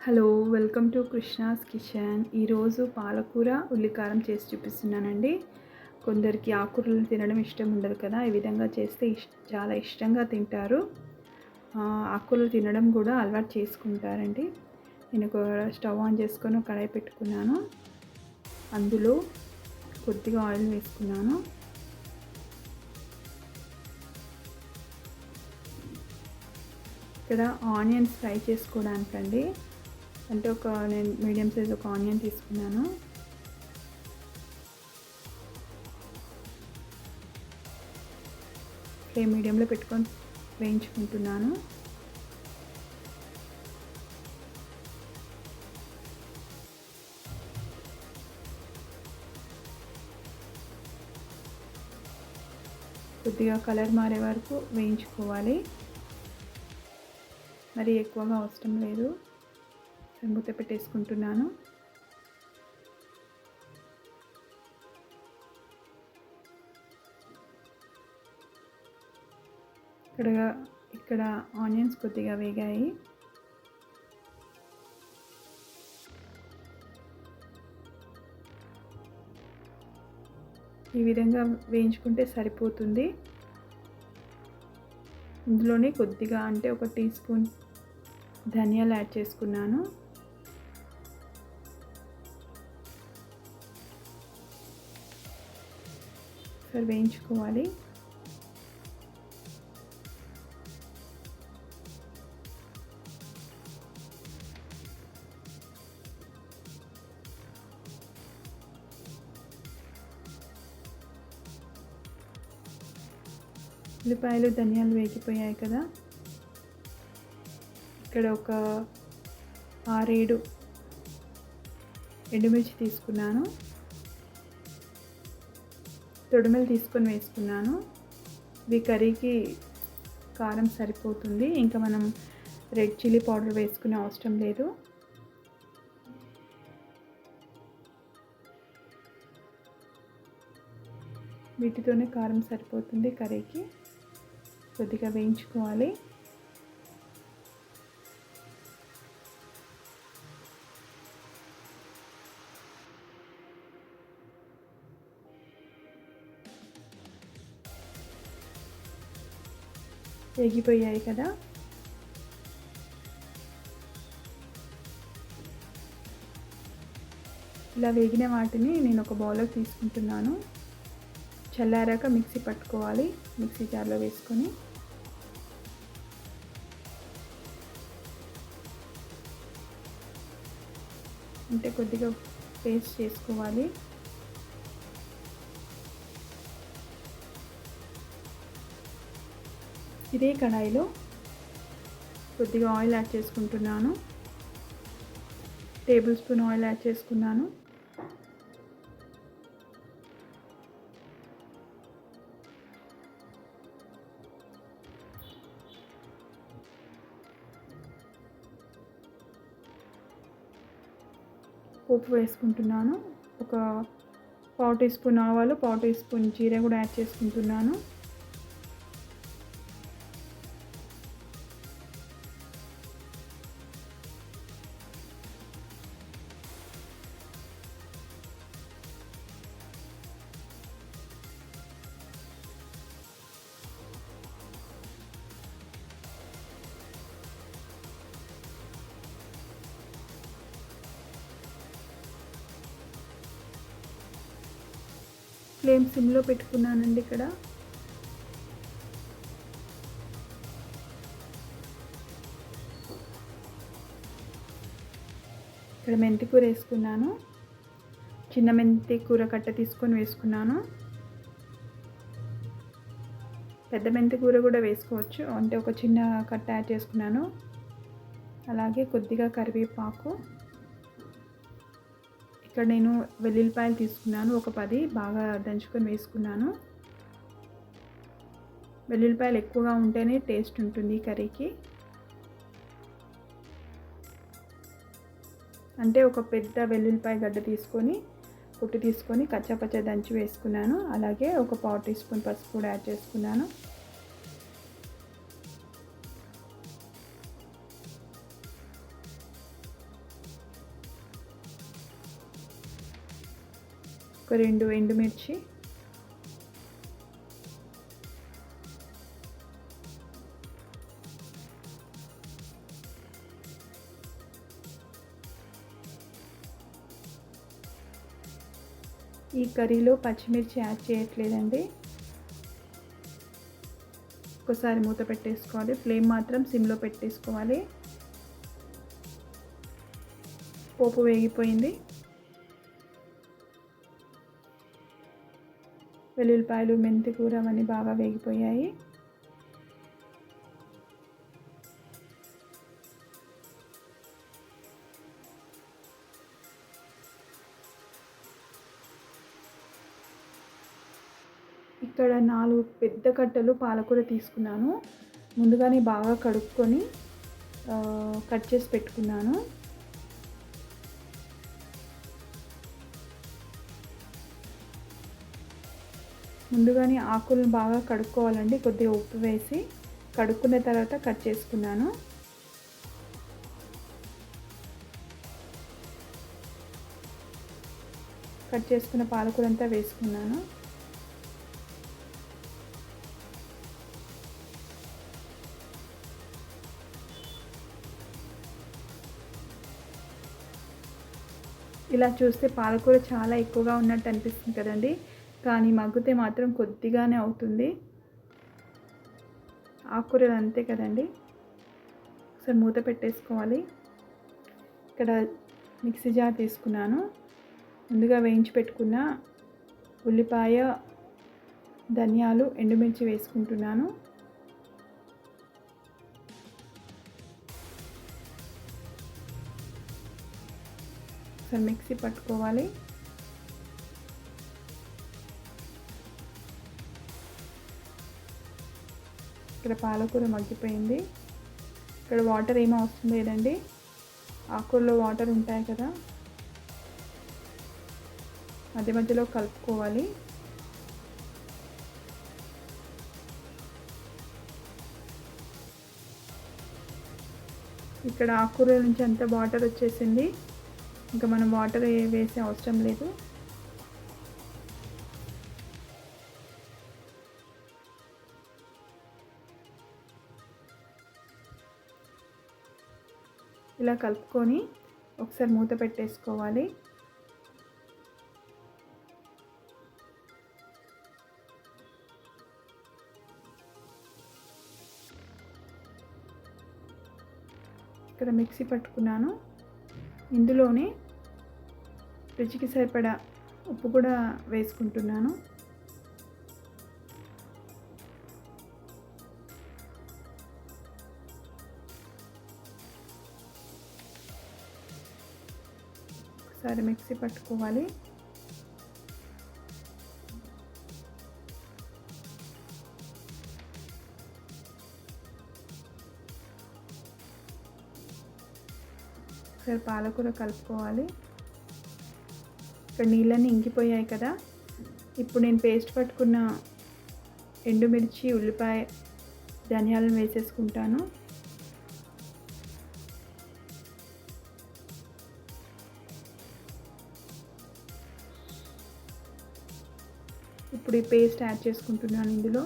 Hello, welcome to Krishna's kitchen. ఈరోజు పాలకూర ఉల్లికారం చేసి చూపిస్తున్నానండి. కొందరికి ఆకుకూరలు తినడం ఇష్టం ఉండదు కదా, ఈ విధంగా చేస్తే చాలా ఇష్టంగా తింటారు. ఆకుకూరలు తినడం కూడా అలవాటు చేసుకుంటారండి. నేను ఒక స్టవ్ ఆన్ చేసుకొని ఒక కడాయి పెట్టుకున్నాను. అందులో కొద్దిగా ఆయిల్ వేసుకున్నాను. ఇక్కడ ఆనియన్స్ ఫ్రై చేసుకోవడానికండి. అంటే నేను మీడియం సైజ్ ఒక ఆనియన్ తీసుకున్నాను. ఫ్లేమ్ మీడియంలో పెట్టుకొని వేయించుకుంటున్నాను. కొద్దిగా కలర్ మారే వరకు వేయించుకోవాలి. మరి ఎక్కువగా అవసరం లేదు. మూత పెట్టేసుకుంటున్నాను. ఇక్కడ ఆనియన్స్ కొద్దిగా వేగాయి. ఈ విధంగా వేయించుకుంటే సరిపోతుంది. ఇందులోనే కొద్దిగా అంటే ఒక టీ స్పూన్ ధనియాలు యాడ్ చేసుకున్నాను. సరే వేయించుకోవాలి. ఉల్లిపాయలు ధనియాలు వేగిపోయాయి కదా, ఇక్కడ ఒక 6-7 ఎండుమిర్చి తీసుకున్నాను. తొడిమెలు తీసుకొని వేసుకున్నాను. ఇవి కర్రీకి కారం సరిపోతుంది. ఇంకా మనం రెడ్ చిల్లీ పౌడర్ వేసుకునే అవసరం లేదు. వీటితోనే కారం సరిపోతుంది కర్రీకి. కొద్దిగా వేయించుకోవాలి. వేగిపోయాయి కదా, ఇలా వేగిన వాటిని నేను ఒక బౌల్లోకి తీసుకుంటున్నాను. చల్లారాక మిక్సీ పట్టుకోవాలి. మిక్సీ జార్లో వేసుకొని అంటే కొద్దిగా పేస్ట్ చేసుకోవాలి. ఇదే కడాయిలో కొద్దిగా ఆయిల్ యాడ్ చేసుకుంటున్నాను. టేబుల్ స్పూన్ ఆయిల్ యాడ్ చేసుకున్నాను. పోపు వేసుకుంటున్నాను. ఒక 1/4 టీ స్పూన్ ఆవాలు, 1/4 టీ స్పూన్ జీరా కూడా యాడ్ చేసుకుంటున్నాను. ఫ్లేమ్ సిమ్లో పెట్టుకున్నానండి. ఇక్కడ మెంతి కూర వేసుకున్నాను. చిన్న మెంతి కూర కట్ట తీసుకొని వేసుకున్నాను. పెద్ద మెంతి కూర కూడా వేసుకోవచ్చు, అంటే ఒక చిన్న కట్ట యాడ్ చేసుకున్నాను. అలాగే కొద్దిగా కరివేపాకు. ఇక్కడ నేను వెల్లుల్లిపాయలు తీసుకున్నాను. ఒక 10 బాగా దంచుకొని వేసుకున్నాను. వెల్లుల్లిపాయలు ఎక్కువగా ఉంటేనే టేస్ట్ ఉంటుంది కర్రీకి. అంటే ఒక పెద్ద వెల్లుల్లిపాయ గడ్డ తీసుకొని పొట్టు తీసుకొని కచ్చాపచ్చా దంచి వేసుకున్నాను. అలాగే ఒక 1/4 టీ స్పూన్ పసుపు కూడా యాడ్ చేసుకున్నాను. ఒక 2 ఎండుమిర్చి, ఈ కర్రీలో పచ్చిమిర్చి యాడ్ చేయట్లేదండి. ఒకసారి మూత పెట్టేసుకోవాలి. ఫ్లేమ్ మాత్రం సిమ్లో పెట్టేసుకోవాలి. పోపు వేగిపోయింది. వెల్లుల్లిపాయలు, మెంతి కూర అవన్నీ బాగా వేగిపోయాయి. ఇక్కడ 4 పెద్ద కట్టలు పాలకూర తీసుకున్నాను. ముందుగానే బాగా కడుక్కొని కట్ చేసి పెట్టుకున్నాను. ముందుగానే ఆకులను బాగా కడుక్కోవాలండి. కొద్దిగా ఉప్పు వేసి కడుక్కున్న తర్వాత కట్ చేసుకున్నాను. కట్ చేసుకున్న పాలకూర అంతా వేసుకున్నాను. ఇలా చూస్తే పాలకూర చాలా ఎక్కువగా ఉన్నట్టు అనిపిస్తుంది కదండి, కానీ మగ్గితే మాత్రం కొద్దిగానే అవుతుంది. ఆకుకూరలు అంతే కదండి. ఒకసారి మూత పెట్టేసుకోవాలి. ఇక్కడ మిక్సీ జార్ తీసుకున్నాను. ముందుగా వేయించి పెట్టుకున్న ఉల్లిపాయ, ధనియాలు, ఎండుమిర్చి వేసుకుంటున్నాను. ఒకసారి మిక్సీ పట్టుకోవాలి. ఇక్కడ పాలకూర మగ్గిపోయింది. ఇక్కడ వాటర్ ఏమీ అవసరం లేదండి. ఆకుకూరలో వాటర్ ఉంటాయి కదా, మధ్య మధ్యలో కలుపుకోవాలి. ఇక్కడ ఆకుకూర నుంచి అంతా వాటర్ వచ్చేసింది. ఇంకా మనం వాటర్ వేసే అవసరం లేదు. ఇలా కలుపుకొని ఒకసారి మూత పెట్టేసుకోవాలి. ఇక్కడ మిక్సీ పట్టుకున్నాను. ఇందులోనే రుచికి సరిపడా ఉప్పు కూడా వేసుకుంటున్నాను. ఒకసారి మిక్సీ పట్టుకోవాలి. ఒకసారి పాలకూర కలుపుకోవాలి. ఇక్కడ నీళ్ళన్నీ ఇంకిపోయాయి కదా, ఇప్పుడు నేను పేస్ట్ పట్టుకున్న ఎండుమిర్చి, ఉల్లిపాయ, ధనియాలను వేసేసుకుంటాను. ఇప్పుడు ఈ పేస్ట్ యాడ్ చేసుకుంటున్నాను ఇందులో.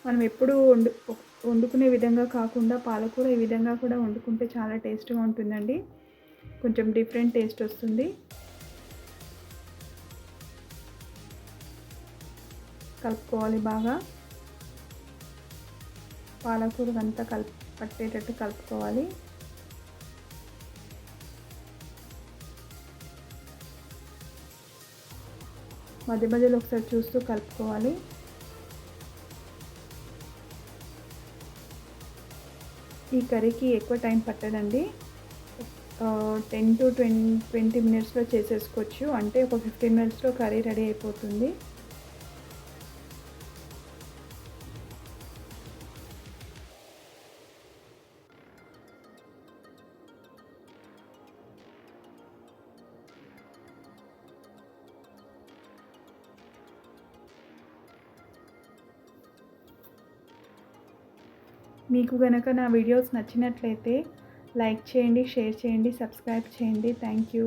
మనం ఎప్పుడు వండుకునే విధంగా కాకుండా పాలకూర ఈ విధంగా కూడా వండుకుంటే చాలా టేస్ట్గా ఉంటుందండి. కొంచెం డిఫరెంట్ టేస్ట్ వస్తుంది. కలుపుకోవాలి బాగా. పాలకూర అంతా పట్టేటట్టు కలుపుకోవాలి. మధ్య మధ్యలో ఒకసారి చూస్తూ కలుపుకోవాలి. ఈ కర్రీకి ఎక్కువ టైం పట్టదండి. 10 to 20 మినిట్స్లో చేసేసుకోవచ్చు. అంటే ఒక 15 మినిట్స్లో కర్రీ రెడీ అయిపోతుంది. మీకు గనక నా వీడియోస్ నచ్చినట్లయితే లైక్ చేయండి, షేర్ చేయండి, సబ్స్క్రైబ్ చేయండి. Thank you.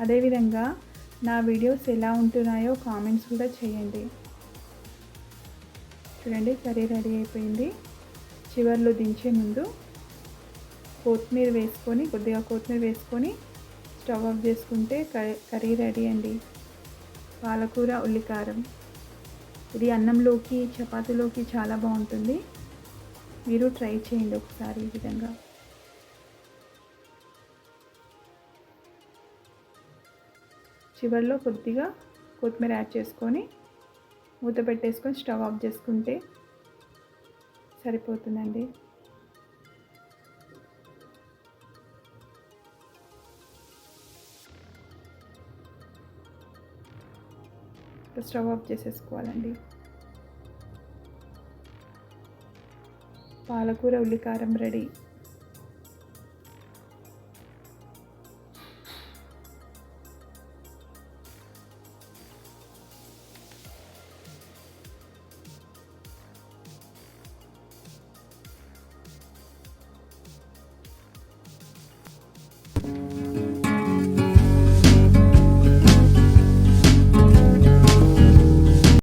అదేవిధంగా నా వీడియోస్ ఎలా ఉంటున్నాయో కామెంట్స్ కూడా చేయండి. చూడండి, కర్రీ రెడీ అయిపోయింది. చివర్లో దించే ముందు కొద్దిగా కొత్తిమీర వేసుకొని స్టవ్ ఆఫ్ చేసుకుంటే కర్రీ రెడీ అండి. పాలకూర ఉల్లికారం. ఇది అన్నంలోకి, చపాతీలోకి చాలా బాగుంటుంది. మీరు ట్రై చేయండి ఒకసారి ఈ విధంగా. చివర్లో కొద్దిగా కొత్తిమీర యాడ్ చేసుకొని మూత పెట్టేసుకొని స్టవ్ ఆఫ్ చేసుకుంటే సరిపోతుందండి. స్టవ్ ఆఫ్ చేసేసుకోవాలండి. పాలకూర ఉల్లికారం రెడీ.